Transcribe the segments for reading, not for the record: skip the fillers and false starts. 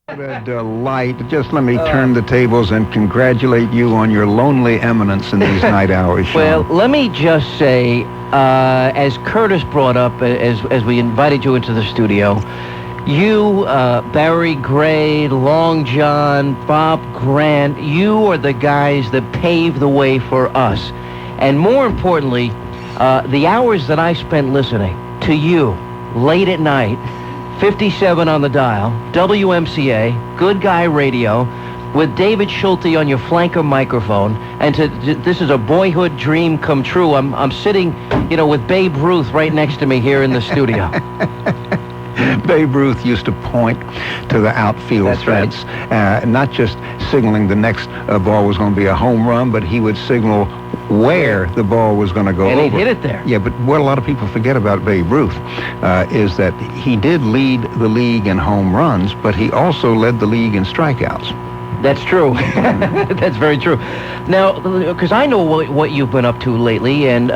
What a delight. Just let me turn the tables and congratulate you on your lonely eminence in these night hours, Sean. Well, let me just say, as Curtis brought up, as we invited you into the studio, you, Barry Gray, Long John, Bob Grant, you are the guys that paved the way for us. And more importantly, the hours that I spent listening to you late at night, 57 on the dial, WMCA, Good Guy Radio, with David Schulte on your flanker microphone, and this is a boyhood dream come true. I'm sitting, with Babe Ruth right next to me here in the studio. Babe Ruth used to point to the outfield fence, not just signaling the next ball was going to be a home run, but he would signal where the ball was going to go over. And he hit it there. Yeah, but what a lot of people forget about Babe Ruth is that he did lead the league in home runs, but he also led the league in strikeouts. That's true. That's very true. Now, because I know what you've been up to lately, and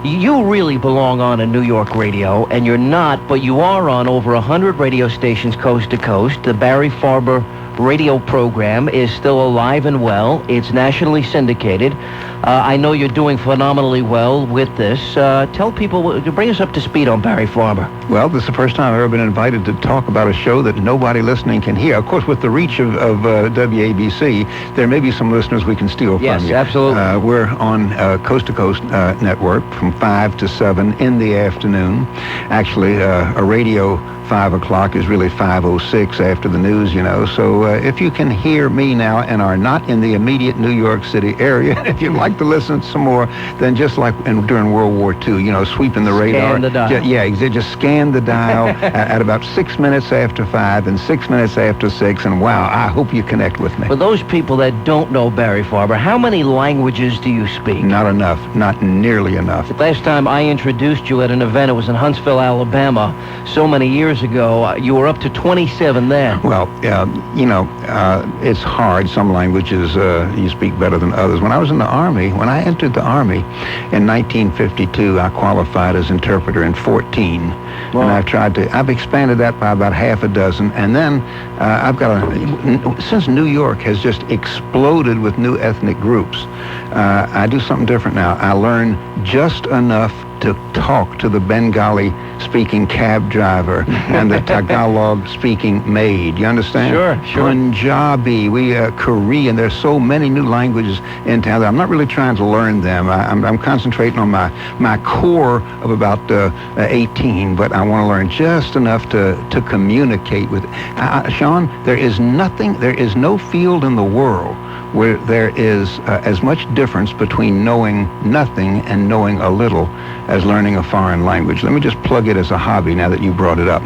you really belong on a New York radio, and you're not, but you are on over 100 radio stations coast to coast. The Barry Farber radio program is still alive and well. It's nationally syndicated. I know you're doing phenomenally well with this. Tell people, bring us up to speed on Barry Farber. Well, this is the first time I've ever been invited to talk about a show that nobody listening can hear. Of course, with the reach of WABC, there may be some listeners we can steal from you. Yes, absolutely. We're on Coast to Coast Network from 5 to 7 in the afternoon. Actually, a radio 5 o'clock is really 5:06 after the news, So if you can hear me now and are not in the immediate New York City area, if you'd like to listen some more, then just like during World War II, sweeping the radar. Scan the dial. Just scan the dial at about 6 minutes after 5 and 6 minutes after 6, and wow, I hope you connect with me. For those people that don't know Barry Farber, how many languages do you speak? Not enough. Not nearly enough. The last time I introduced you at an event, it was in Huntsville, Alabama, so many years ago. You were up to 27 then. Well, it's hard. Some languages you speak better than others. When I was in the Army, when I entered the Army in 1952, I qualified as interpreter in 14. Well, and I've expanded that by about half a dozen. And then since New York has just exploded with new ethnic groups, I do something different now. I learn just enough to talk to the Bengali-speaking cab driver and the Tagalog-speaking maid. You understand? Sure. Punjabi, Korean. There's so many new languages in town that I'm not really trying to learn them. I'm concentrating on my core of about 18, but I want to learn just enough to communicate with. Sean, there is no field in the world where there is as much difference between knowing nothing and knowing a little as learning a foreign language. Let me just plug it as a hobby now that you brought it up.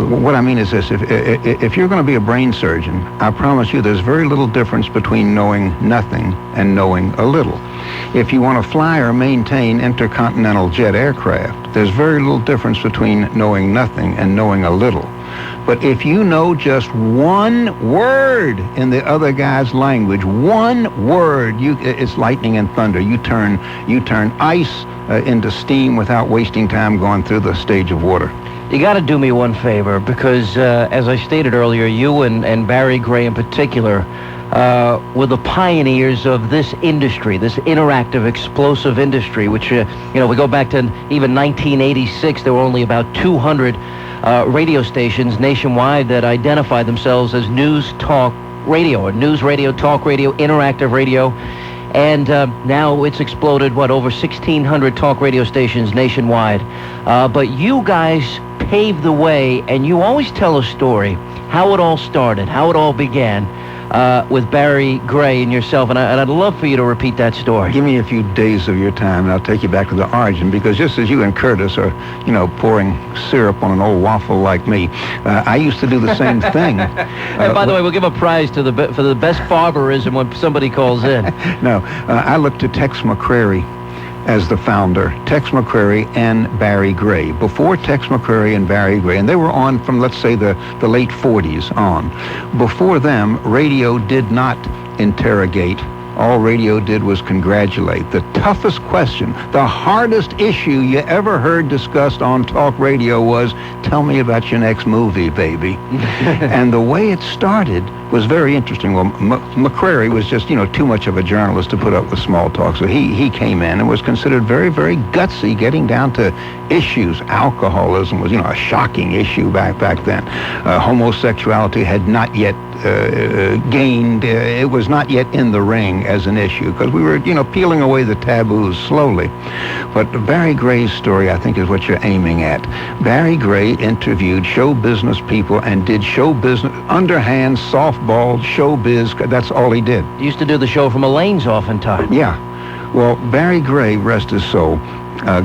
What I mean is this: if you're going to be a brain surgeon, I promise you there's very little difference between knowing nothing and knowing a little. If you want to fly or maintain intercontinental jet aircraft, there's very little difference between knowing nothing and knowing a little. But if you know just one word in the other guy's language, one word, it's lightning and thunder. You turn ice into steam without wasting time going through the stage of water. You got to do me one favor, because as I stated earlier, you and Barry Gray in particular were the pioneers of this industry, this interactive, explosive industry, which, we go back to even 1986, there were only about 200 radio stations nationwide that identified themselves as news talk radio, or news radio, talk radio, interactive radio. And now it's exploded, over 1,600 talk radio stations nationwide. But you guys paved the way, and you always tell a story, how it all started, how it all began. With Barry Gray and yourself, and I'd love for you to repeat that story. Give me a few days of your time, and I'll take you back to the origin, because just as you and Curtis are, pouring syrup on an old waffle like me, I used to do the same thing. And by the way, we'll give a prize for the best Farberism when somebody calls in. No, I look to Tex McCrary as the founder, Tex McCrary and Barry Gray. Before Tex McCrary and Barry Gray, and they were on from, let's say, the late 40s on. Before them, radio did not interrogate all radio did was congratulate. The toughest question, the hardest issue you ever heard discussed on talk radio was, tell me about your next movie, baby. And the way it started was very interesting. Well, McCrary was just, too much of a journalist to put up with small talk. So he came in and was considered very, very gutsy, getting down to issues. Alcoholism was, a shocking issue back then. Homosexuality had not yet gained, it was not yet in the ring as an issue, because we were, peeling away the taboos slowly. But Barry Gray's story, I think, is what you're aiming at. Barry Gray interviewed show business people and did show business, underhand, softball, show biz. That's all he did. He used to do the show from Elaine's oftentimes. Yeah. Well, Barry Gray, rest his soul,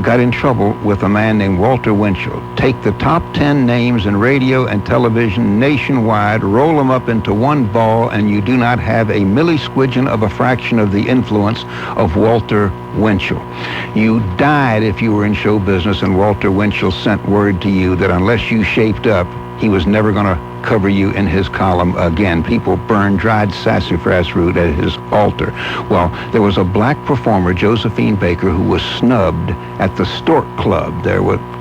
got in trouble with a man named Walter Winchell. Take the top 10 names in radio and television nationwide, roll them up into one ball, and you do not have a millisquidgen of a fraction of the influence of Walter Winchell. You died if you were in show business and Walter Winchell sent word to you that unless you shaped up, he was never going to cover you in his column again. People burned dried sassafras root at his altar. Well, there was a black performer, Josephine Baker, who was snubbed at the Stork Club.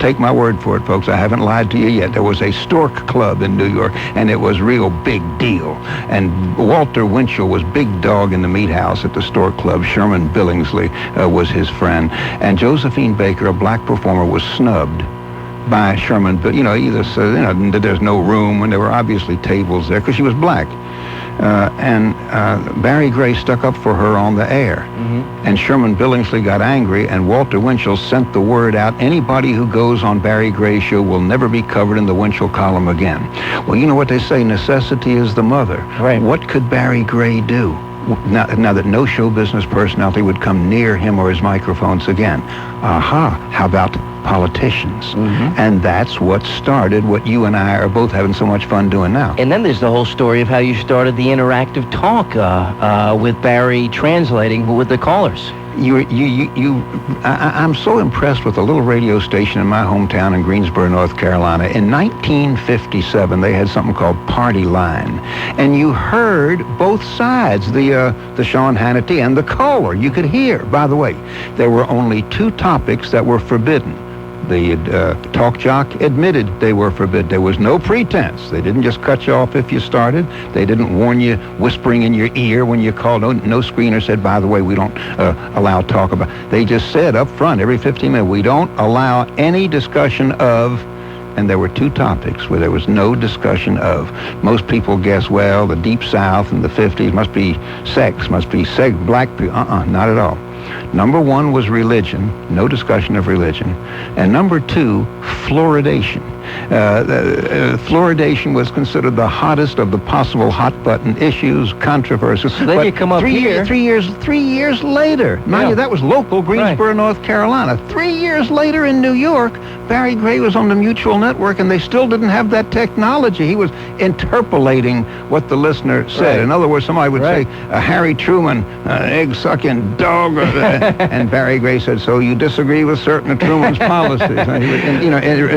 Take my word for it, folks, I haven't lied to you yet. There was a Stork Club in New York, and it was real big deal. And Walter Winchell was big dog in the meat house at the Stork Club. Sherman Billingsley was his friend. And Josephine Baker, a black performer, was snubbed by Sherman, but either said there's no room, when there were obviously tables there because she was black, and Barry Gray stuck up for her on the air, and Sherman Billingsley got angry, and Walter Winchell sent the word out: anybody who goes on Barry Gray's show will never be covered in the Winchell column again. Well, you know what they say: necessity is the mother. Right. What could Barry Gray do? Now that no show business personality would come near him or his microphones again. How about politicians? And that's what started what you and I are both having so much fun doing now. And then there's the whole story of how you started the interactive talk with Barry translating with the callers. I'm so impressed with a little radio station in my hometown in Greensboro, North Carolina. In 1957, they had something called Party Line, and you heard both sides, the Sean Hannity and the caller. You could hear. By the way, there were only two topics that were forbidden. The talk jock admitted they were forbidden. There was no pretense. They didn't just cut you off if you started. They didn't warn you, whispering in your ear when you called. No screener said, by the way, we don't allow talk about. They just said up front, every 15 minutes, we don't allow any discussion of. And there were two topics where there was no discussion of. Most people guess, well, the Deep South in the 50s must be sex, black people. Not at all. Number one was religion, no discussion of religion. And number two, fluoridation. Fluoridation was considered the hottest of the possible hot-button issues, controversies. So then you come up here. 3 years later, mind you, that was local, Greensboro, North Carolina. 3 years later in New York, Barry Gray was on the Mutual Network, and they still didn't have that technology. He was interpolating what the listener said. In other words, somebody would say, Harry Truman, egg-sucking dog, and Barry Gray said, so you disagree with certain of Truman's policies. And he would,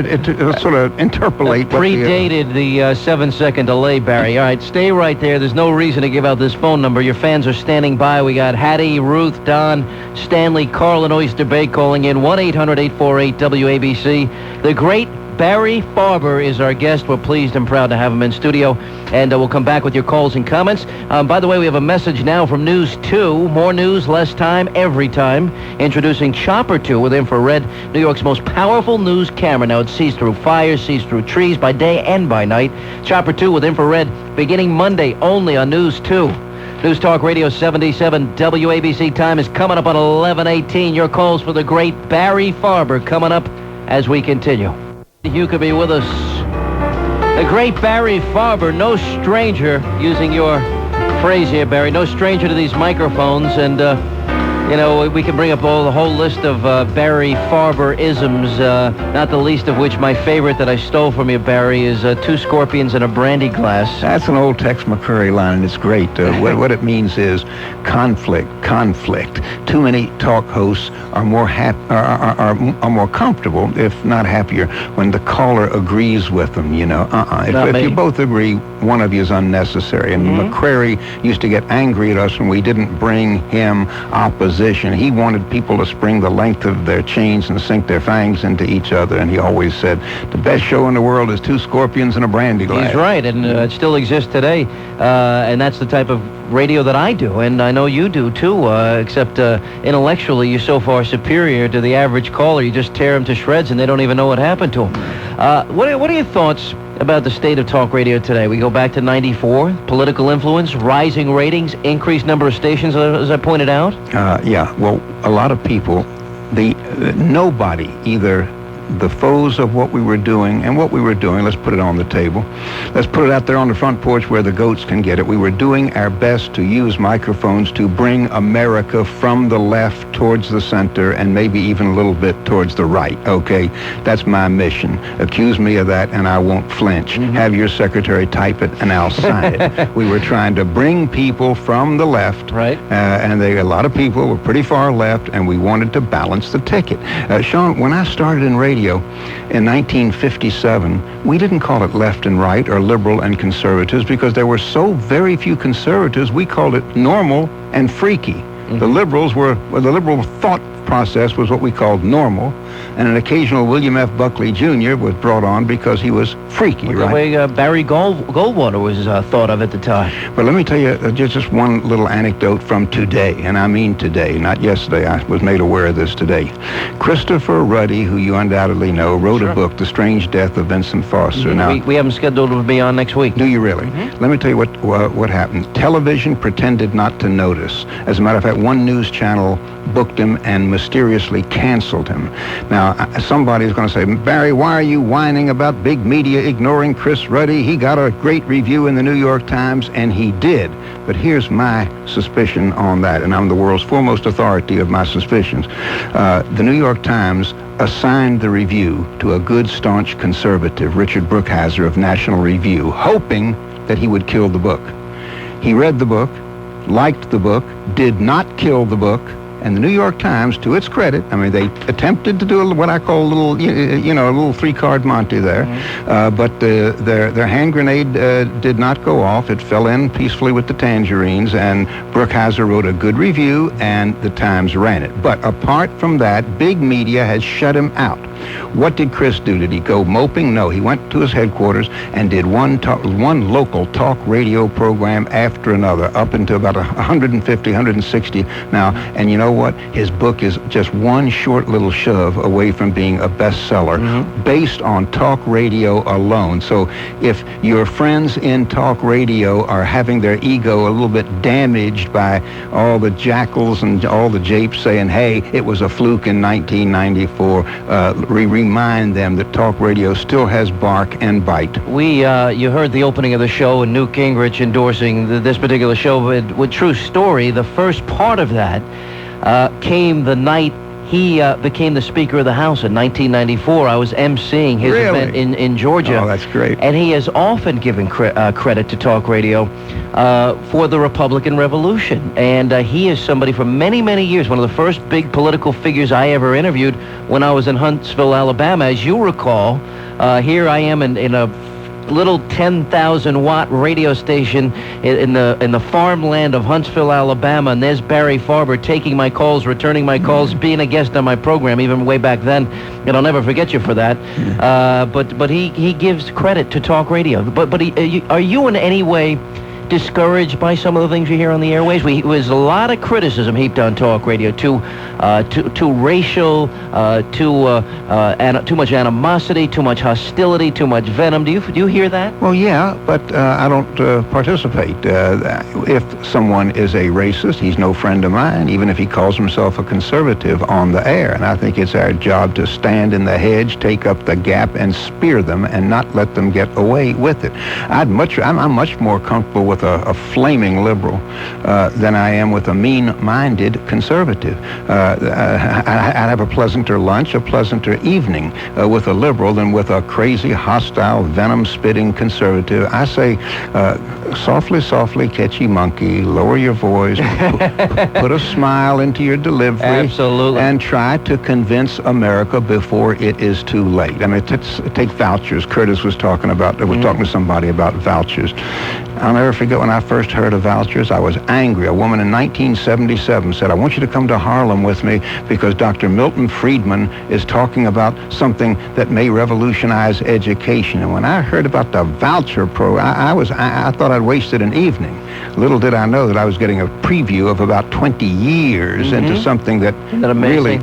it was sort of interpolate. Predated the 7-second delay, Barry. All right, stay right there. There's no reason to give out this phone number. Your fans are standing by. We got Hattie, Ruth, Don, Stanley, Carl, and Oyster Bay calling in. 1-800-848-WABC. The great Barry FARBER is our guest. We're pleased and proud to have him in studio, and we'll come back with your calls and comments. By the way, we have a message now from News 2. More news, less time, every time. Introducing Chopper 2 with infrared, New York's most powerful news camera. Now, it sees through fires, sees through trees by day and by night. Chopper 2 with infrared beginning Monday only on News 2. News Talk Radio 77 WABC time is coming up on 11:18. Your calls for the great Barry FARBER coming up as we continue. You could be with us. The great Barry FARBER, no stranger, using your phrase here, Barry, no stranger to these microphones. And You know, we can bring up the whole list of Barry Farber isms, not the least of which my favorite that I stole from you, Barry, is 2 scorpions in a brandy glass. That's an old Tex McCurry line, and it's great. What it means is conflict. Too many talk hosts are more are more comfortable, if not happier, when the caller agrees with them. You know, if you both agree, one of you is unnecessary. And McCrary used to get angry at us when we didn't bring him opposition. He wanted people to spring the length of their chains and sink their fangs into each other. And he always said, the best show in the world is 2 scorpions in a brandy glass. He's right, and it still exists today. And that's the type of radio that I do, and I know you do too, except intellectually you're so far superior to the average caller. You just tear them to shreds and they don't even know what happened to them. What are your thoughts about the state of talk radio today? We go back to 94, political influence, rising ratings, increased number of stations, as I pointed out. Yeah, well, a lot of people, nobody, either the foes of what we were doing and what we were doing, let's put it on the table. Let's put it out there on the front porch where the goats can get it. We were doing our best to use microphones to bring America from the left towards the center and maybe even a little bit towards the right, okay? That's my mission. Accuse me of that and I won't flinch. Have your secretary type it and I'll sign it. We were trying to bring people from the left, right? And a lot of people were pretty far left, and we wanted to balance the ticket. Sean, when I started in radio in 1957, we didn't call it left and right or liberal and conservatives because there were so very few conservatives. We called it normal and freaky. The liberals the liberal thought process was what we called normal, and an occasional William F. Buckley Jr. was brought on because he was freaky, right? The way Barry Goldwater was thought of at the time. But let me tell you just one little anecdote from today, and I mean today, not yesterday. I was made aware of this today. Christopher Ruddy, who you undoubtedly know, wrote a book, The Strange Death of Vincent Foster. Now, we have him scheduled to be on next week. Do you really? Let me tell you what happened. Television pretended not to notice. As a matter of fact, one news channel booked him and mysteriously canceled him. Now, somebody's going to say, Barry, why are you whining about big media ignoring Chris Ruddy? He got a great review in the New York Times, and he did. But here's my suspicion on that, and I'm the world's foremost authority of my suspicions. The New York Times assigned the review to a good, staunch conservative, Richard Brookhazer of National Review, hoping that he would kill the book. He read the book, liked the book, did not kill the book, and the New York Times, to its credit, I mean, they attempted to do what I call a little, a little 3-card Monte there, but their hand grenade did not go off. It fell in peacefully with the tangerines, and Brookhazer wrote a good review, and the Times ran it. But apart from that, big media has shut him out. What did Chris do? Did he go moping? No, he went to his headquarters and did one local talk radio program after another, up into about 150, 160 now. And you know what? His book is just one short little shove away from being a bestseller based on talk radio alone. So if your friends in talk radio are having their ego a little bit damaged by all the jackals and all the japes saying, hey, it was a fluke in 1994, we remind them that talk radio still has bark and bite. You heard the opening of the show and Newt Gingrich endorsing this particular show with True Story. The first part of that came the night he became the Speaker of the House in 1994. I was emceeing his event in Georgia. Oh, that's great. And he has often given credit to talk radio for the Republican Revolution. And he is somebody for many, many years, one of the first big political figures I ever interviewed when I was in Huntsville, Alabama. As you recall, here I am in a little 10,000-watt radio station in the farmland of Huntsville, Alabama, and there's Barry Farber taking my calls, returning my calls, being a guest on my program, even way back then, and I'll never forget you for that. But he gives credit to talk radio. But are you in any way discouraged by some of the things you hear on the airways? There was a lot of criticism heaped on talk radio, too racial, too much animosity, too much hostility, too much venom. Do you hear that? Well, yeah, but I don't participate. If someone is a racist, he's no friend of mine, even if he calls himself a conservative on the air. And I think it's our job to stand in the hedge, take up the gap, and spear them, and not let them get away with it. I'm much more comfortable with with a flaming liberal than I am with a mean-minded conservative. I'd have a pleasanter lunch, a pleasanter evening with a liberal than with a crazy, hostile, venom-spitting conservative. I say, softly, softly, catchy monkey, lower your voice, put a smile into your delivery. Absolutely. And try to convince America before it is too late. I mean, take vouchers. Curtis was talking to somebody about vouchers. I'll never forget when I first heard of vouchers. I was angry. A woman in 1977 said, I want you to come to Harlem with me because Dr. Milton Friedman is talking about something that may revolutionize education. And when I heard about the voucher I thought I'd wasted an evening. Little did I know that I was getting a preview of about 20 years into something that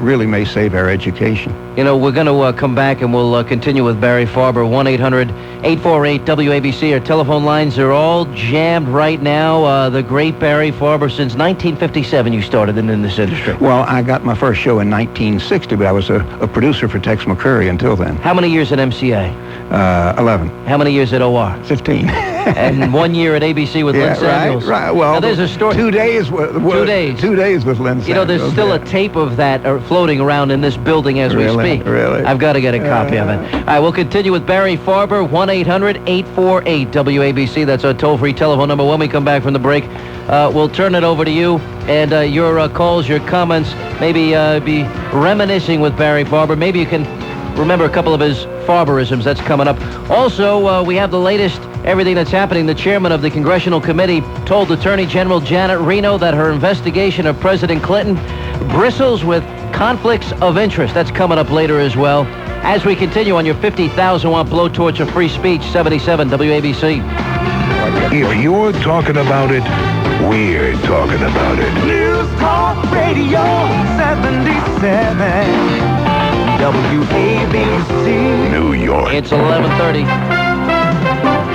really may save our education. You know, we're going to come back and we'll continue with Barry Farber. 1-800-848-WABC. Our telephone lines are all jammed right now. The great Barry Farber. Since 1957 you started in this industry. Well, I got my first show in 1960, but I was a producer for Tex McCurry until then. How many years at MCA? 11. How many years at OR? 15. And 1 year at ABC with Lynn Samuels. Right. Well, now, there's a story. 2 days. 2 days. 2 days with Lynn Samuels. You know, there's still a tape of that floating around in this building as we speak. Really? I've got to get a copy of it. All right, we'll continue with Barry Farber. 1-800-848-WABC. That's our toll-free telephone number. When we come back from the break, we'll turn it over to you and your calls, your comments. Maybe be reminiscing with Barry Farber. Maybe you can remember a couple of his Farberisms. That's coming up. Also, we have the latest, everything that's happening. The chairman of the Congressional Committee told Attorney General Janet Reno that her investigation of President Clinton bristles with conflicts of interest. That's coming up later as well. As we continue on your 50,000-watt blowtorch of free speech, 77 WABC. If you're talking about it, we're talking about it. News Talk Radio 77 WABC. New York. It's 11:30.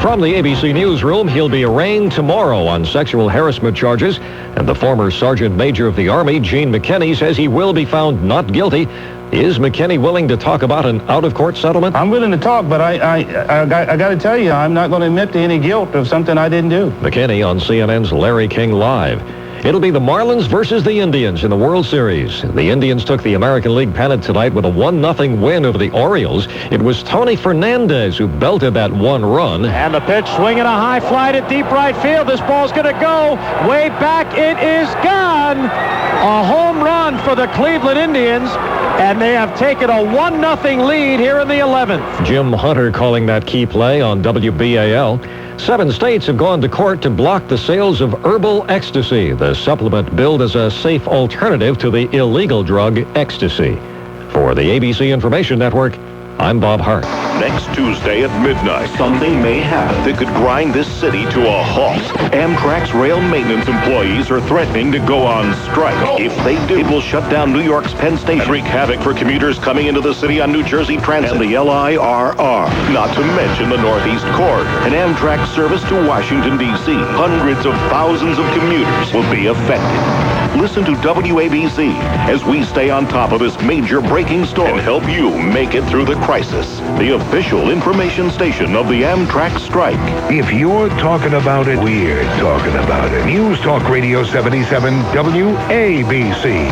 From the ABC Newsroom, he'll be arraigned tomorrow on sexual harassment charges, and the former Sergeant Major of the Army, Gene McKinney, says he will be found not guilty. Is McKinney willing to talk about an out-of-court settlement? I'm willing to talk, but I got to tell you, I'm not going to admit to any guilt of something I didn't do. McKinney on CNN's Larry King Live. It'll be the Marlins versus the Indians in the World Series. The Indians took the American League pennant tonight with a 1-0 win over the Orioles. It was Tony Fernandez who belted that one run. And the pitch swinging a high fly to deep right field. This ball's going to go way back. It is gone. A home run for the Cleveland Indians. And they have taken a 1-0 lead here in the 11th. Jim Hunter calling that key play on WBAL. 7 states have gone to court to block the sales of herbal ecstasy, the supplement billed as a safe alternative to the illegal drug ecstasy. For the ABC Information Network, I'm Bob Hart. Next Tuesday at midnight, something may happen that could grind this city to a halt. Amtrak's rail maintenance employees are threatening to go on strike. If they do, it will shut down New York's Penn Station, wreak havoc for commuters coming into the city on New Jersey Transit and the LIRR. Not to mention the Northeast Corridor, an Amtrak service to Washington, D.C. Hundreds of thousands of commuters will be affected. Listen to WABC as we stay on top of this major breaking story and help you make it through the crisis. The official information station of the Amtrak strike. If you're talking about it, we're talking about it. News Talk Radio 77 WABC.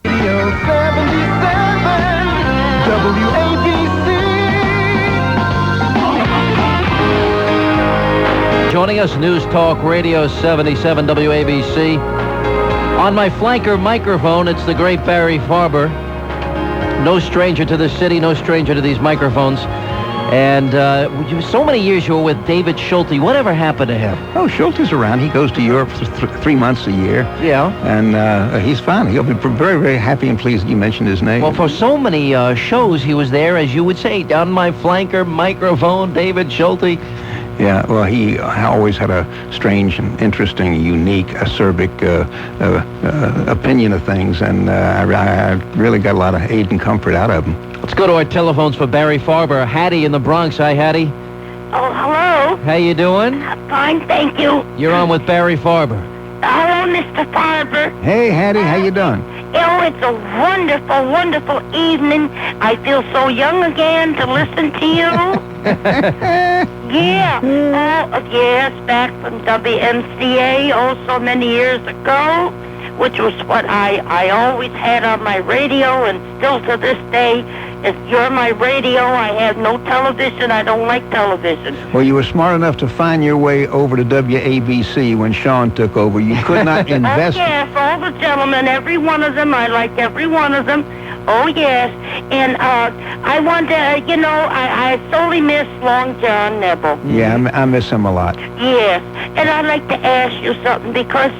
Radio 77 WABC. Joining us, News Talk Radio 77 WABC. On my flanker microphone, it's the great Barry Farber. No stranger to the city, no stranger to these microphones. And so many years you were with David Schulte. Whatever happened to him? Oh, Schulte's around. He goes to Europe for 3 months a year. Yeah. And he's fine. He'll be very, very happy and pleased that you mentioned his name. Well, for so many shows, he was there, as you would say, on my flanker microphone, David Schulte. Yeah, well, he always had a strange and interesting, unique, acerbic opinion of things, and I really got a lot of aid and comfort out of him. Let's go to our telephones for Barry Farber. Hattie in the Bronx. Hi, Hattie. Oh, hello. How you doing? Fine, thank you. You're on with Barry Farber. Hello, Mr. Farber. Hey, Hattie, how you doing? Oh, it's a wonderful, wonderful evening. I feel so young again to listen to you. Yeah. Oh, yes, back from WMCA, so many years ago, which was what I always had on my radio, and still to this day, if you're my radio, I have no television. I don't like television. Well, you were smart enough to find your way over to WABC when Sean took over. You could not invest. Oh, yes, all the gentlemen, every one of them. I like every one of them. Oh, yes. And I want to, I sorely miss Long John Neville. Yeah, I miss him a lot. Yes. And I'd like to ask you something because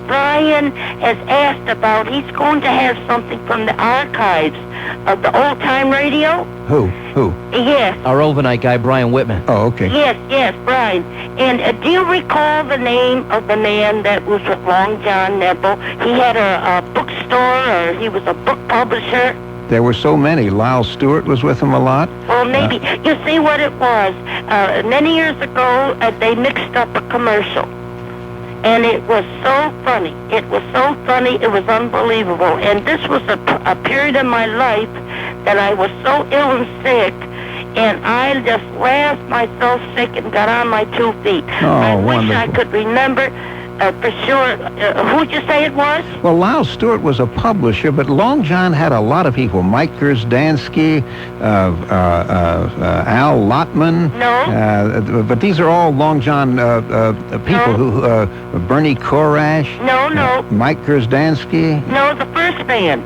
Brian has asked about, he's going to have something from the archives of the old-time radio. Who? Yes. Our overnight guy, Brian Whitman. Oh, okay. Yes, Brian. And do you recall the name of the man that was with Long John Neville? He had a bookstore, or he was a book publisher. There were so many. Lyle Stewart was with him a lot. Well, maybe. You see what it was? Many years ago, they mixed up a commercial. And it was so funny. It was so funny. It was unbelievable. And this was a period in my life that I was so ill and sick, and I just laughed myself sick and got on my 2 feet. I wish I could remember for sure. Who'd you say it was? Well, Lyle Stewart was a publisher, but Long John had a lot of people. Mike Gersdansky, Al Lotman. No. But these are all Long John people who, Bernie Korash. No. Mike Gersdansky. No, the first man.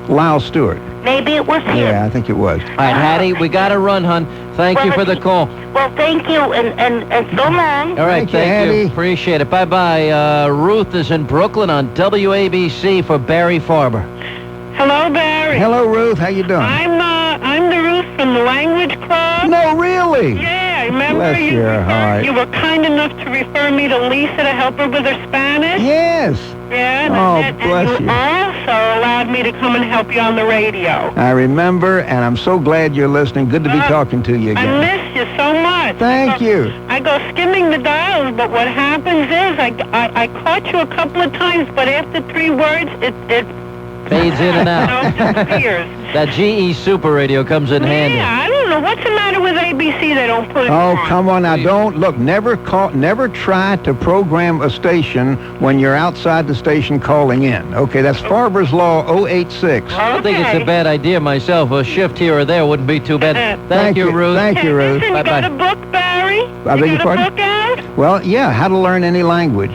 Lyle Stewart. Maybe it was him. Yeah, I think it was. All right, Hattie, we got to run, hon. Thank you for the call. Well, thank you, and so long. All right, thank you. Appreciate it. Bye-bye. Ruth is in Brooklyn on WABC for Barry Farber. Hello, Barry. Hello, Ruth. How you doing? I'm the Ruth from the Language Club. No, really? Yeah, remember Bless your heart. you were kind enough to refer me to Lisa to help her with her Spanish? Yes. Yeah, and bless you. Also allowed me to come and help you on the radio. I remember, and I'm so glad you're listening. Good to be talking to you again. I miss you so much. Thank you. I go skimming the dials, but what happens is I caught you a couple of times, but after 3 words, it fades in and out. Disappears. That GE Super Radio comes in handy. Yeah, I don't know. What's the matter with ABC? They don't put it Oh, on. come on now. Don't. Look, never try to program a station when you're outside the station calling in. Okay, that's Farber's Law 086. I don't think it's a bad idea myself. A shift here or there wouldn't be too bad. Thank you, Ruth. Thank you, Ruth. Listen, you got a book, Barry? I beg your pardon? Book out? Well, yeah, how to learn any language.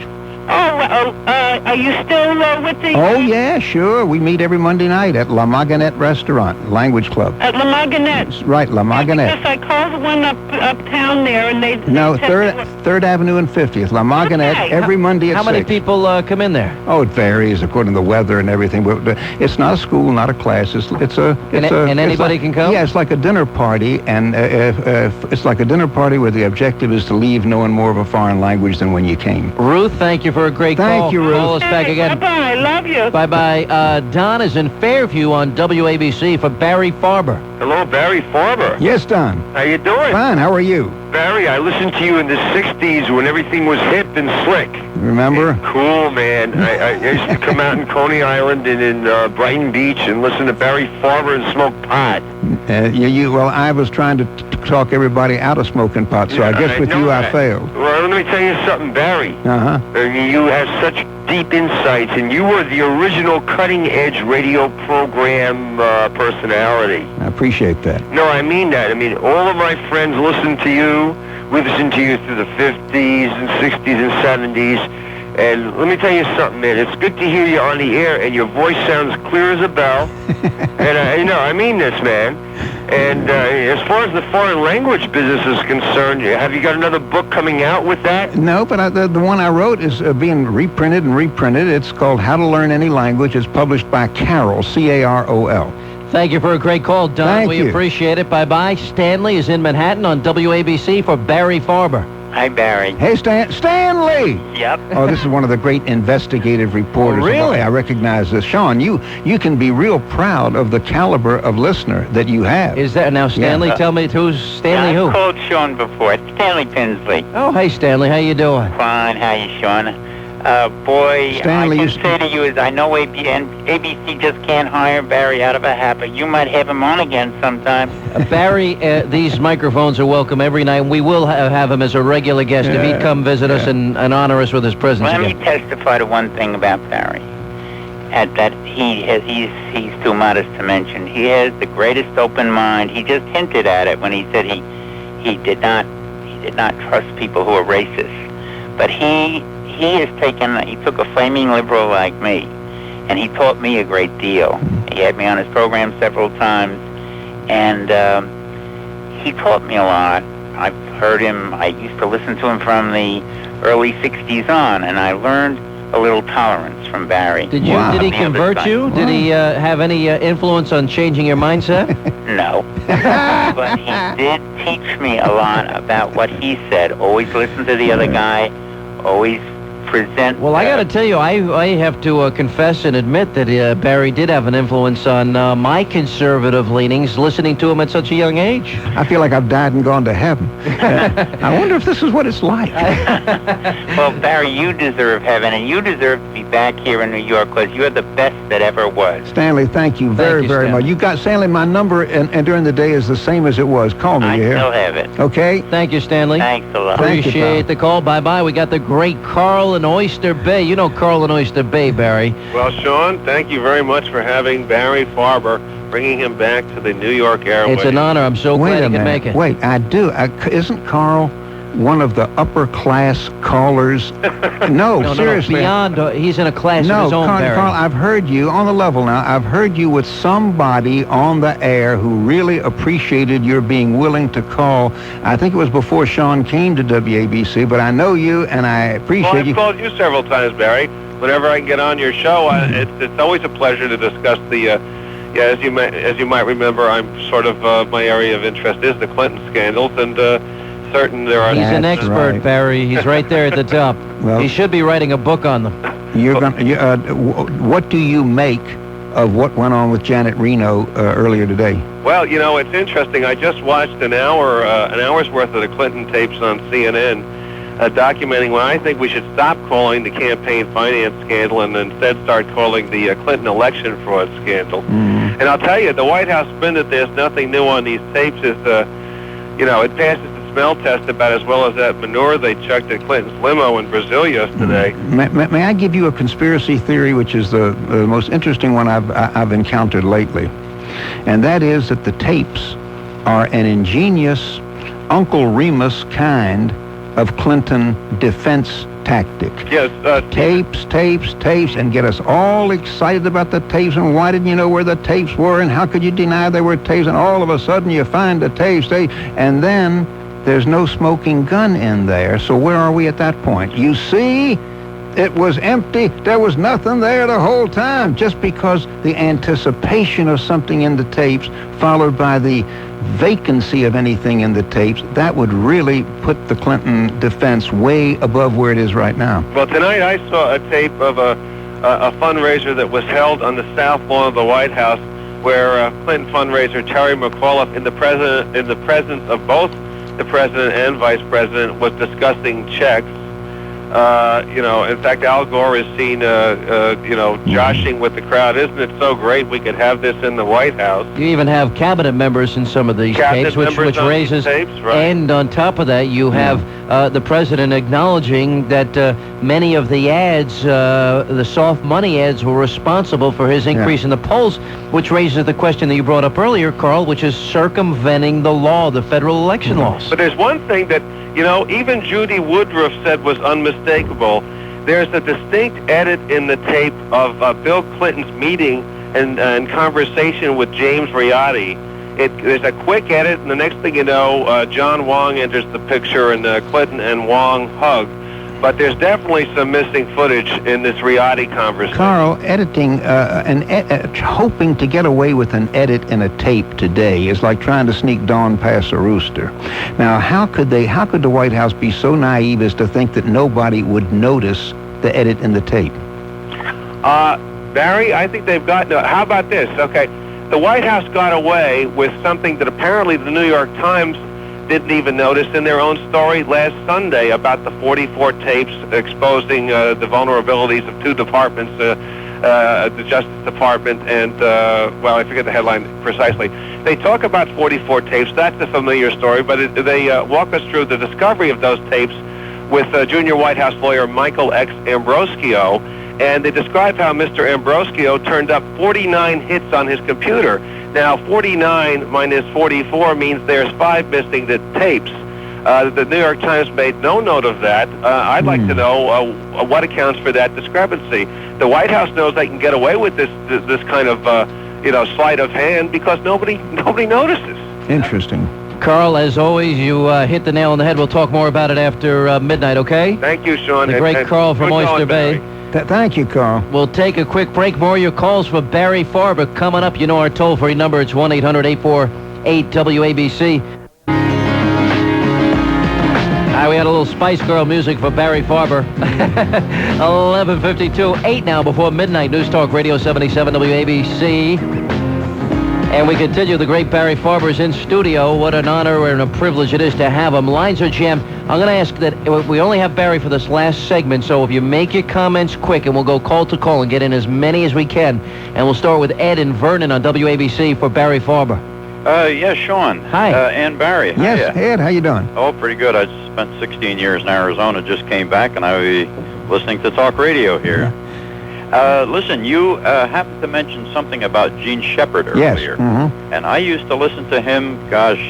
Are you still with the... Oh, yeah, sure. We meet every Monday night at La Maganette Restaurant, Language Club. At La Maganette? Right, La Maganette. Because I called the one uptown there, and they... No, 3rd Avenue and 50th, La Maganette, Okay. every Monday at 6. How many people come in there? Oh, it varies according to the weather and everything. But it's not a school, not a class. It's anybody can come? Yeah, it's like a dinner party, and it's like a dinner party where the objective is to leave knowing more of a foreign language than when you came. Ruth, thank you for a great call. Thank you, Ruth. Call us back again. Bye-bye. Love you. Bye-bye. Don is in Fairview on WABC for Barry Farber. Hello, Barry Farber. Yes, Don. How you doing? Fine. How are you? Barry, I listened to you in the 60s when everything was hip and slick. Remember? Cool, man. I used to come out in Coney Island and in Brighton Beach and listen to Barry Farber and smoke pot. Well, I was trying to talk everybody out of smoking pot, so I guess with you I failed. Well, let me tell you something, Barry. Uh-huh. You have such deep insights, and you were the original cutting-edge radio program personality. I appreciate that. No, I mean that. I mean, all of my friends listen to you. We listened to you through the 50s and 60s and 70s. And let me tell you something, man. It's good to hear you on the air, and your voice sounds clear as a bell. And I mean this, man. And as far as the foreign language business is concerned, have you got another book coming out with that? No, but the one I wrote is being reprinted and reprinted. It's called How to Learn Any Language. It's published by Carol, C-A-R-O-L. Thank you for a great call, Don. Thank you. We appreciate it. Bye-bye. Stanley is in Manhattan on WABC for Barry Farber. Hi, Barry. Hey, Stanley! Yep. Oh, this is one of the great investigative reporters. Oh, really? I recognize this. Sean, you can be real proud of the caliber of listener that you have. Is that now, Stanley? Tell me who's Stanley who? I've called Sean before. It's Stanley Tinsley. Oh, hey, Stanley. How you doing? Fine. How you, Sean? Boy, Stanley, I can say to you is I know ABC just can't hire Barry out of a hat, but you might have him on again sometime. Barry, these microphones are welcome every night, and we will have him as a regular guest if he'd come visit us and honor us with his presence Let again. me testify to one thing about Barry, that he's too modest to mention. He has the greatest open mind. He just hinted at it when he said he did not trust people who are racist, but he took a flaming liberal like me, and he taught me a great deal. He had me on his program several times, and he taught me a lot. I've heard him. I used to listen to him from the early 60s on, and I learned a little tolerance from Barry. Did he convert you? Did he have any influence on changing your mindset? No. But he did teach me a lot about what he said. Always listen to the other guy. Always present. Well, I got to tell you, I have to confess and admit that Barry did have an influence on my conservative leanings, listening to him at such a young age. I feel like I've died and gone to heaven. I wonder if this is what it's like. Well, Barry, you deserve heaven, and you deserve to be back here in New York because you're the best that ever was. Stanley, thank you very much. You got, Stanley, my number and during the day is the same as it was. Call me. I still have it. Okay? Thank you, Stanley. Thanks a lot. Appreciate the call. Bye-bye. We got the great Carl in Oyster Bay. You know Carl in Oyster Bay, Barry. Well, Sean, thank you very much for having Barry Farber, bringing him back to the New York airways. It's an honor. I'm so glad he could make it. Wait, I do. Isn't Carl one of the upper class callers? No, seriously. Beyond, he's in a class of his own, Barry. Carl, I've heard you on the level now. I've heard you with somebody on the air who really appreciated your being willing to call. I think it was before Sean came to WABC, but I know you and I appreciate you. I've called you several times, Barry. Whenever I can get on your show, it's always a pleasure to discuss the. As you might remember, I'm sort of my area of interest is the Clinton scandals, and certain there are. He's an expert, Barry. He's right there at the top. Well, he should be writing a book on them. You're going. What do you make of what went on with Janet Reno earlier today? Well, you know, it's interesting. I just watched an hour's worth of the Clinton tapes on CNN, documenting why I think we should stop calling the campaign finance scandal and instead start calling the Clinton election fraud scandal. And I'll tell you, the White House spin that there's nothing new on these tapes is, it passes the smell test about as well as that manure they chucked at Clinton's limo in Brazil yesterday. May I give you a conspiracy theory, which is the most interesting one I've encountered lately, and that is that the tapes are an ingenious Uncle Remus kind of Clinton defense tactic. Yes. Tapes, and get us all excited about the tapes, and why didn't you know where the tapes were, and how could you deny there were tapes, and all of a sudden you find the tapes, and then there's no smoking gun in there, so where are we at that point? You see, it was empty. There was nothing there the whole time, just because the anticipation of something in the tapes followed by the vacancy of anything in the tapes, that would really put the Clinton defense way above where it is right now. Well, tonight I saw a tape of a fundraiser that was held on the south lawn of the White House, where Clinton fundraiser Terry McAuliffe, in the presence of both the president and vice president, was discussing checks. In fact, Al Gore is seen, joshing with the crowd. Isn't it so great we could have this in the White House? You even have cabinet members in some of these tapes, which raises, tapes, right. And on top of that, you have the president acknowledging that many of the ads, the soft money ads, were responsible for his increase in the polls, which raises the question that you brought up earlier, Carl, which is circumventing the law, the federal election laws. But there's one thing that, even Judy Woodruff said was unmistakable. There's a distinct edit in the tape of Bill Clinton's meeting and conversation with James Riotti. There's a quick edit, and the next thing you know, John Wong enters the picture, and Clinton and Wong hug. But there's definitely some missing footage in this Riotti conversation. Carl, editing hoping to get away with an edit in a tape today is like trying to sneak dawn past a rooster. Now, how could the White House be so naive as to think that nobody would notice the edit in the tape? Barry, I think they've got. How about this? Okay, the White House got away with something that apparently the New York Times didn't even notice in their own story last Sunday about the 44 tapes exposing the vulnerabilities of two departments, the Justice Department and, well, I forget the headline precisely. They talk about 44 tapes. That's a familiar story, but they walk us through the discovery of those tapes with junior White House lawyer Michael X. Ambrosio, and they describe how Mr. Ambrosio turned up 49 hits on his computer. Now, 49 minus 44 means there's 5 missing the tapes. The New York Times made no note of that. I'd like to know what accounts for that discrepancy. The White House knows they can get away with this kind of sleight of hand because nobody notices. Interesting. Carl, as always, you hit the nail on the head. We'll talk more about it after midnight, okay? Thank you, Sean. The great Carl from Oyster Bay. Thank you, Carl. We'll take a quick break. More of your calls for Barry Farber coming up. You know our toll-free number. It's 1-800-848-WABC. We had a little Spice Girl music for Barry Farber. 11:52, 8 now before midnight. News Talk Radio 77 WABC. And we continue. The great Barry Farber is in studio. What an honor and a privilege it is to have him. Lines are jammed. I'm going to ask that we only have Barry for this last segment, so if you make your comments quick, and we'll go call to call and get in as many as we can. And we'll start with Ed in Vernon on WABC for Barry Farber. Yes, Sean. Hi. And Barry. Yes, Ed, how you doing? Oh, pretty good. I spent 16 years in Arizona, just came back, and I'll be listening to talk radio here. Listen, you happened to mention something about Gene Shepard earlier. Yes. And I used to listen to him, gosh,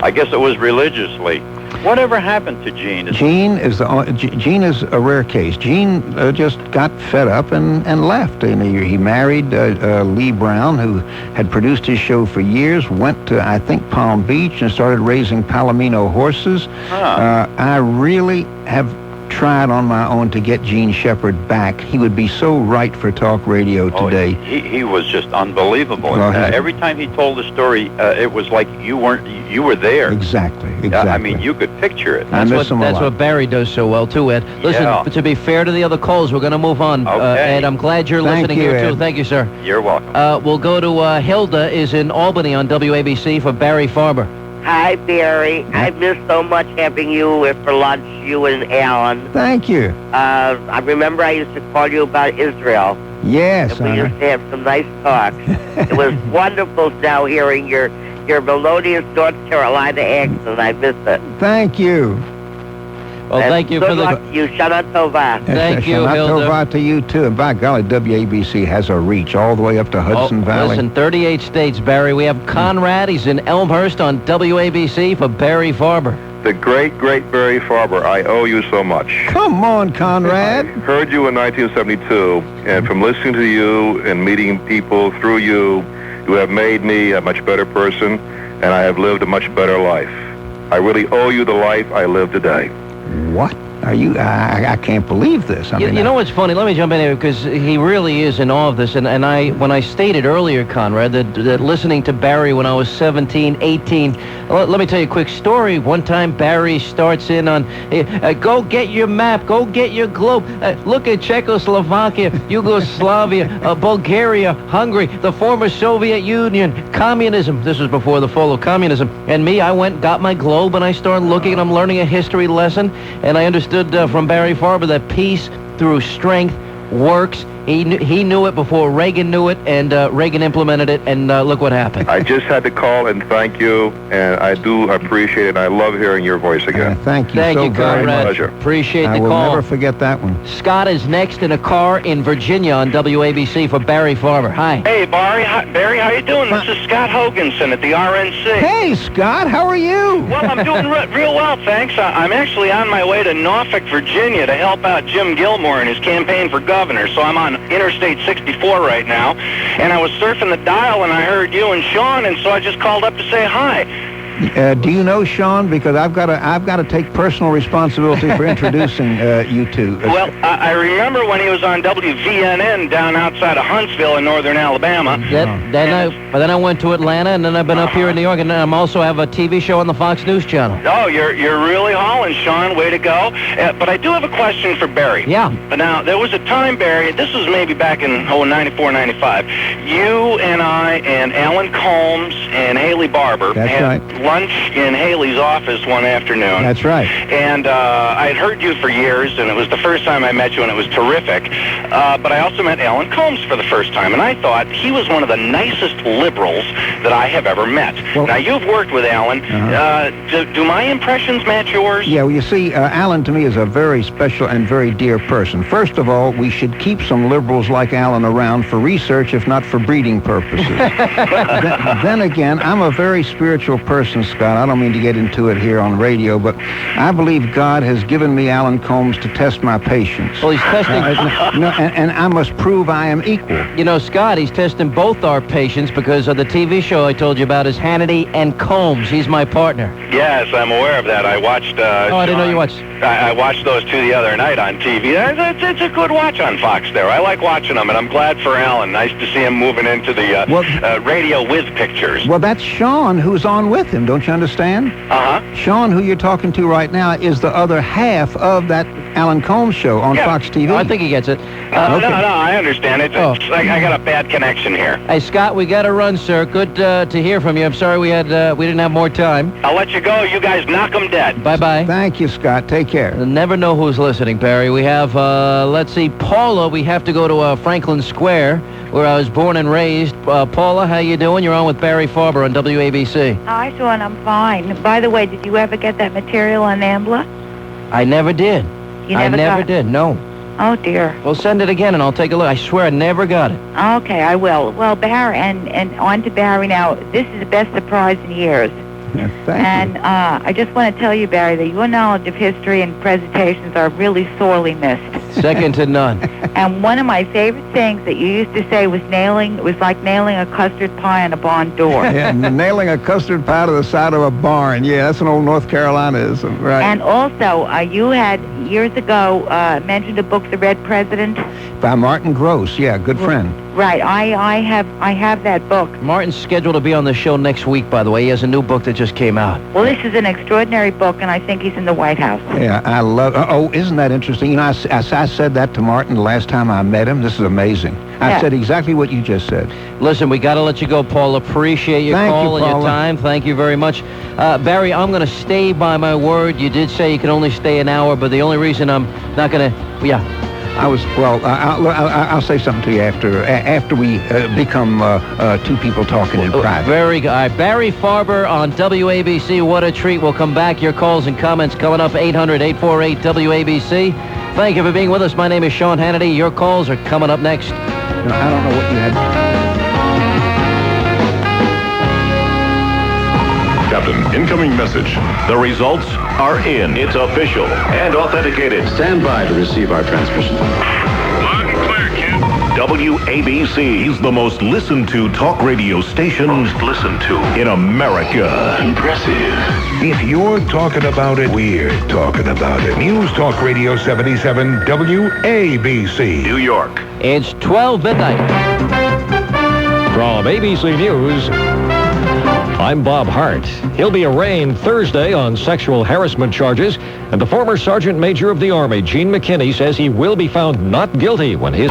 I guess it was religiously. Whatever happened to Gene? Gene is a rare case. Gene just got fed up and left. And he married Lee Brown, who had produced his show for years, went to, I think, Palm Beach and started raising Palomino horses. I really have tried on my own to get Gene Shepard back. He would be so right for talk radio today. He was just unbelievable. Well, every time he told the story, it was like you were there. Exactly. I mean, you could picture it. That's what Barry does so well too, Ed. Listen, to be fair to the other calls, we're going to move on. Ed, I'm glad you're listening here Ed. too. Thank you, sir. You're welcome. We'll go to Hilda is in Albany on WABC for Barry Farber. Hi, Barry. I miss so much having you for lunch, you and Alan. Thank you. I remember I used to call you about Israel. Yes. And we used to have some nice talks. It was wonderful now hearing your melodious North Carolina accent. I miss it. Thank you. Well, thank you good for the... luck to you. Shana Tova. Thank you, Shana Hilda. Tova to you, too. And by golly, WABC has a reach all the way up to Hudson Valley. Listen, 38 states, Barry. We have Conrad. He's in Elmhurst on WABC for Barry Farber. The great Barry Farber, I owe you so much. Come on, Conrad. I heard you in 1972, and from listening to you and meeting people through you, you have made me a much better person, and I have lived a much better life. I really owe you the life I live today. What? Are you? I can't believe this. You know what's funny? Let me jump in here because he really is in awe of this. And when I stated earlier, Conrad, that listening to Barry when I was 17, 18, let me tell you a quick story. One time Barry starts in on, go get your map, go get your globe. Look at Czechoslovakia, Yugoslavia, Bulgaria, Hungary, the former Soviet Union, communism. This was before the fall of communism. And me, I went, got my globe, and I started looking, and I'm learning a history lesson. And I understood from Barry Farber that peace through strength works. He knew it before Reagan knew it, and Reagan implemented it, and look what happened. I just had to call and thank you, and I do appreciate it, and I love hearing your voice again. Thank you so very much. Pleasure. Appreciate the call. I will never forget that one. Scott is next in a car in Virginia on WABC for Barry Farber. Hi. Hey, Barry, how you doing? This is Scott Hoganson at the RNC. Hey, Scott, how are you? Well, I'm doing real well, thanks. I'm actually on my way to Norfolk, Virginia to help out Jim Gilmore in his campaign for governor, so I'm on Interstate 64 right now, and I was surfing the dial and I heard you and Sean, and so I just called up to say hi. Do you know Sean? Because I've got to take personal responsibility for introducing you two. Well, I remember when he was on WVNN down outside of Huntsville in northern Alabama. Then I went to Atlanta, and then I've been up here in New York, and I'm also have a TV show on the Fox News Channel. Oh, you're really hauling, Sean. Way to go. But I do have a question for Barry. Yeah. Now, there was a time, Barry, this was maybe back in 94, 95. You and I and Alan Combs and Haley Barber That's had right. lunch in Haley's office one afternoon. That's right. And I'd heard you for years, and it was the first time I met you, and it was terrific. But I also met Alan Combs for the first time, and I thought he was one of the nicest liberals that I have ever met. Well, now, you've worked with Alan. Do my impressions match yours? Yeah, well, you see, Alan to me is a very special and very dear person. First of all, we should keep some liberals like Alan around for research, if not for breeding purposes. then again, I'm a very spiritual person, Scott. I don't mean to get into it here on radio, but I believe God has given me Alan Combs to test my patience. Well, he's testing... and I must prove I am equal. You know, Scott, he's testing both our patience because of the TV show I told you about is Hannity and Combs. He's my partner. Yes, I'm aware of that. I watched... I didn't know you watched... I watched those two the other night on TV. It's a good watch on Fox there. I like watching them, and I'm glad for Alan. Nice to see him moving into the radio whiz pictures. Well, that's Sean who's on with him. Don't you understand? Sean, who you're talking to right now, is the other half of that Alan Combs show on Fox TV. I think he gets it. No, I understand it. It's like I got a bad connection here. Hey, Scott, we got to run, sir. Good to hear from you. I'm sorry we didn't have more time. I'll let you go. You guys knock them dead. Bye-bye. Thank you, Scott. Take care. You'll never know who's listening, Barry. We have, let's see, Paula. We have to go to Franklin Square, where I was born and raised. Paula, how you doing? You're on with Barry Farber on WABC. Hi, Sean. I'm fine. By the way, did you ever get that material on NAMBLA? I never did. You never I never did, no. Oh, dear. Well, send it again, and I'll take a look. I swear I never got it. Okay, I will. Well, Barry, and on to Barry now. This is the best surprise in years. Thank you. I just want to tell you, Barry, that your knowledge of history and presentations are really sorely missed. Second to none. And one of my favorite things that you used to say was like nailing a custard pie on a barn door. Yeah, nailing a custard pie to the side of a barn. Yeah, that's an old North Carolinaism, right? And also, you had years ago mentioned a book, The Red President. By Martin Gross. Yeah, good friend. Right. I have that book. Martin's scheduled to be on the show next week, by the way. He has a new book that just came out. Well, this is an extraordinary book, and I think he's in the White House. Yeah, I love... Oh, isn't that interesting? You know, I said that to Martin the last time I met him. This is amazing. I said exactly what you just said. Listen, we got to let you go, Paul. Appreciate your call and your time. Thank you very much. Barry, I'm going to stay by my word. You did say you can only stay an hour, but the only reason I'm not going to... Yeah. I'll say something to you after we become two people talking in private. Very good. All right, Barry Farber on WABC. What a treat. We'll come back. Your calls and comments coming up, 800-848-WABC. Thank you for being with us. My name is Sean Hannity. Your calls are coming up next. I don't know what you had. Captain, incoming message. The results are in. It's official and authenticated. Stand by to receive our transmission. Loud and clear, kid. WABC is the most listened to talk radio station. Most listened to in America. Impressive. If you're talking about it, we're talking about it. News Talk Radio 77 WABC. New York. It's 12 midnight. From ABC News, I'm Bob Hart. He'll be arraigned Thursday on sexual harassment charges, and the former Sergeant Major of the Army, Gene McKinney, says he will be found not guilty when his...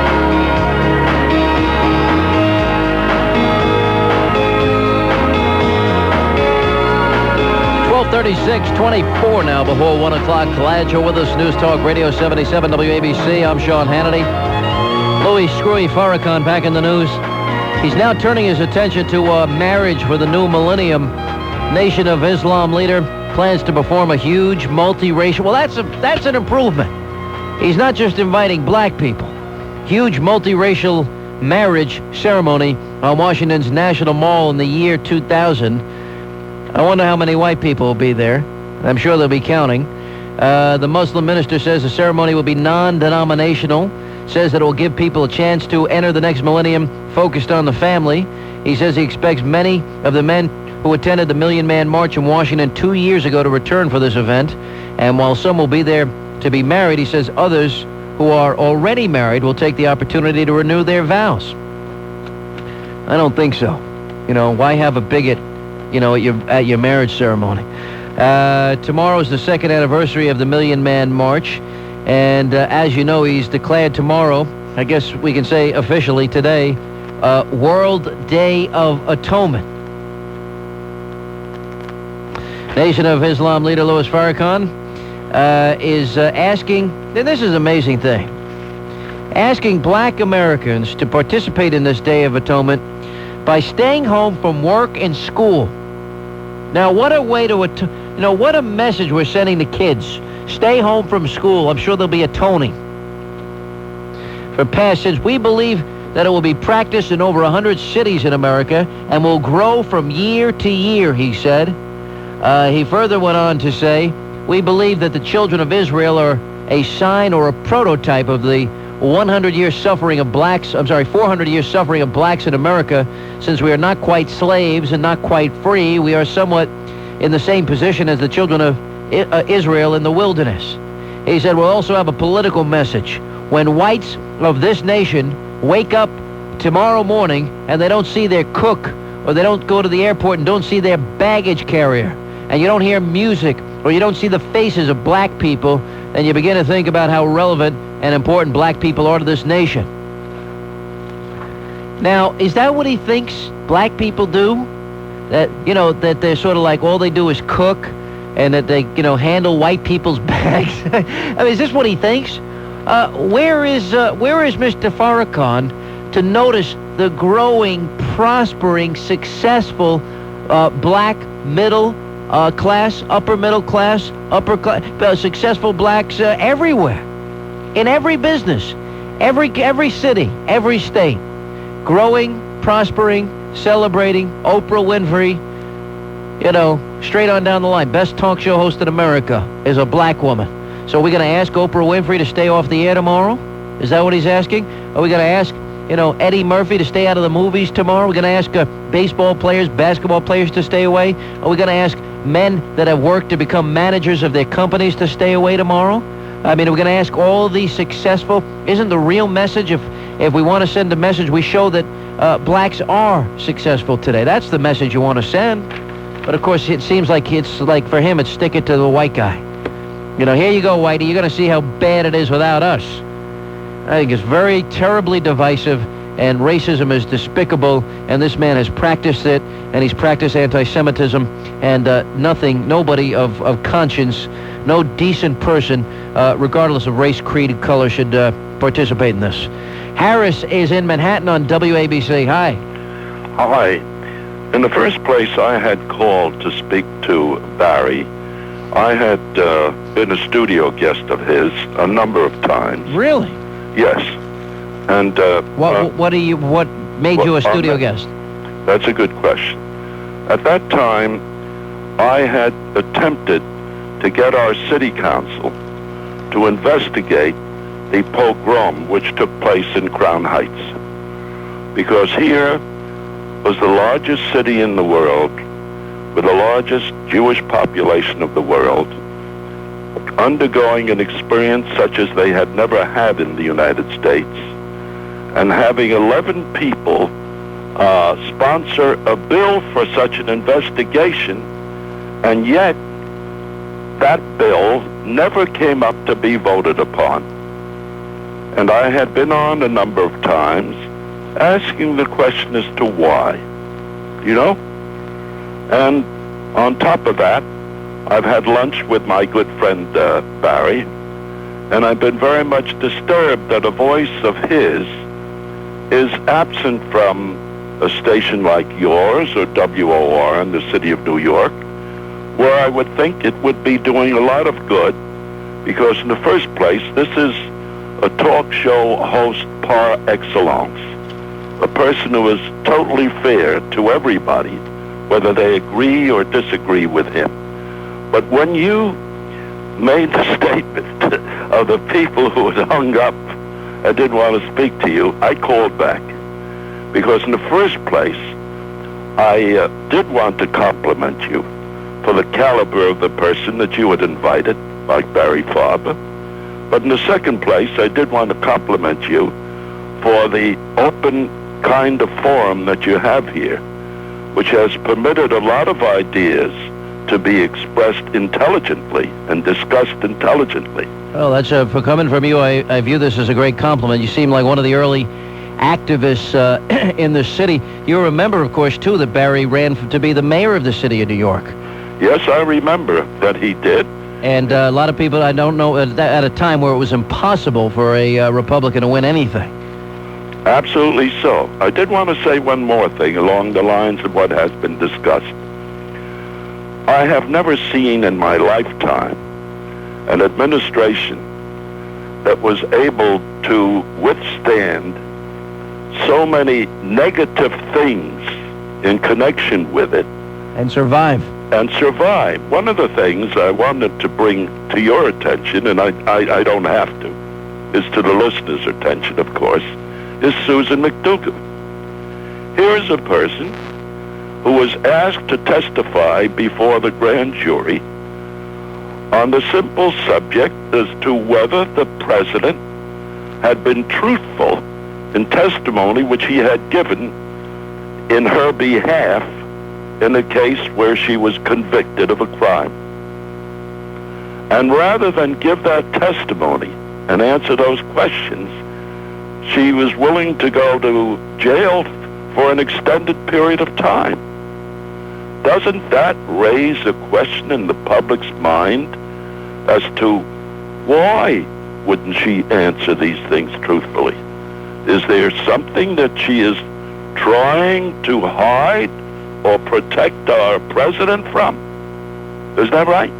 12:36:24 now before 1 o'clock. Glad you're with us. News Talk Radio 77 WABC. I'm Sean Hannity. Louis Screwy Farrakhan back in the news. He's now turning his attention to marriage for the new millennium. Nation of Islam leader plans to perform a huge multiracial... Well, that's an improvement. He's not just inviting black people. Huge multiracial marriage ceremony on Washington's National Mall in the year 2000. I wonder how many white people will be there. I'm sure they'll be counting. The Muslim minister says the ceremony will be non-denominational. Says that it will give people a chance to enter the next millennium focused on the family. He says he expects many of the men who attended the Million Man March in Washington 2 years ago to return for this event. And while some will be there to be married, he says others who are already married will take the opportunity to renew their vows. I don't think so. You know, why have a bigot, you know, at your marriage ceremony? Tomorrow is the second anniversary of the Million Man March. And as you know, he's declared tomorrow, I guess we can say officially today, World Day of Atonement. Nation of Islam leader Louis Farrakhan is asking, and this is an amazing thing, asking black Americans to participate in this Day of Atonement by staying home from work and school. Now, what a way to, what a message we're sending to kids. Stay home from school. I'm sure there'll be atoning for past sins. We believe that it will be practiced in over 100 cities in America and will grow from year to year, he said. He further went on to say, we believe that the children of Israel are a sign or a prototype of the 400-year suffering of blacks in America. Since we are not quite slaves and not quite free, we are somewhat in the same position as the children of Israel in the wilderness. He said, we'll also have a political message. When whites of this nation wake up tomorrow morning and they don't see their cook, or they don't go to the airport and don't see their baggage carrier, and you don't hear music, or you don't see the faces of black people, then you begin to think about how relevant and important black people are to this nation. Now, is that what he thinks black people do? That, that they're sort of like all they do is cook, and that they, handle white people's bags? I mean, is this what he thinks? Where is Mr. Farrakhan to notice the growing, prospering, successful black middle class, upper middle class, upper class, successful blacks everywhere, in every business, every city, every state, growing, prospering, celebrating. Oprah Winfrey, straight on down the line, best talk show host in America is a black woman. So are we going to ask Oprah Winfrey to stay off the air tomorrow? Is that what he's asking? Are we going to ask, Eddie Murphy to stay out of the movies tomorrow? We're going to ask baseball players, basketball players to stay away? Are we going to ask men that have worked to become managers of their companies to stay away tomorrow? I mean, are we going to ask all of these successful? Isn't the real message, if we want to send a message, we show that blacks are successful today? That's the message you want to send. But of course, it seems like for him, it's stick it to the white guy. Here you go, Whitey. You're going to see how bad it is without us. I think it's very terribly divisive, and racism is despicable, and this man has practiced it, and he's practiced anti-Semitism, and nobody of conscience, no decent person, regardless of race, creed, and color, should participate in this. Harris is in Manhattan on WABC. Hi. Hi. In the first place, I had called to speak to Barry. I had been a studio guest of his a number of times. Really? Yes. And what made you a studio guest? That's a good question. At that time, I had attempted to get our city council to investigate the pogrom which took place in Crown Heights, because here was the largest city in the world, with the largest Jewish population of the world, undergoing an experience such as they had never had in the United States, and having 11 people sponsor a bill for such an investigation, and yet that bill never came up to be voted upon. And I had been on a number of times asking the question as to why, And on top of that, I've had lunch with my good friend Barry, and I've been very much disturbed that a voice of his is absent from a station like yours or WOR in the city of New York, where I would think it would be doing a lot of good, because in the first place, this is a talk show host par excellence, a person who is totally fair to everybody, whether they agree or disagree with him. But when you made the statement of the people who had hung up and didn't want to speak to you, I called back. Because in the first place, I did want to compliment you for the caliber of the person that you had invited, like Barry FARBER. But in the second place, I did want to compliment you for the open kind of forum that you have here, which has permitted a lot of ideas to be expressed intelligently and discussed intelligently. Well, that's for coming from you. I view this as a great compliment. You seem like one of the early activists in the city. You remember, of course, too, that Barry ran to be the mayor of the city of New York. Yes, I remember that he did. And a lot of people, I don't know, at a time where it was impossible for a Republican to win anything. Absolutely so. I did want to say one more thing along the lines of what has been discussed. I have never seen in my lifetime an administration that was able to withstand so many negative things in connection with it. And survive. And survive. One of the things I wanted to bring to your attention, and I don't have to, is to the listeners' attention, of course, is Susan McDougal. Here's a person who was asked to testify before the grand jury on the simple subject as to whether the president had been truthful in testimony which he had given in her behalf in a case where she was convicted of a crime. And rather than give that testimony and answer those questions, she was willing to go to jail for an extended period of time. Doesn't that raise a question in the public's mind as to why wouldn't she answer these things truthfully? Is there something that she is trying to hide or protect our president from? Is that right?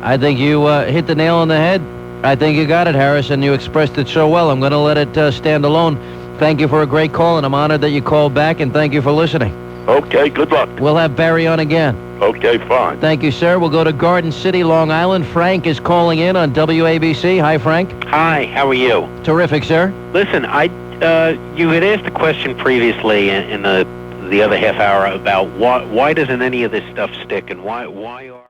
I think you hit the nail on the head. I think you got it, Harris, and you expressed it so well. I'm going to let it stand alone. Thank you for a great call, and I'm honored that you called back, and thank you for listening. Okay, good luck. We'll have Barry on again. Okay, fine. Thank you, sir. We'll go to Garden City, Long Island. Frank is calling in on WABC. Hi, Frank. Hi, how are you? Terrific, sir. Listen, you had asked a question previously in the other half hour about why doesn't any of this stuff stick, and why are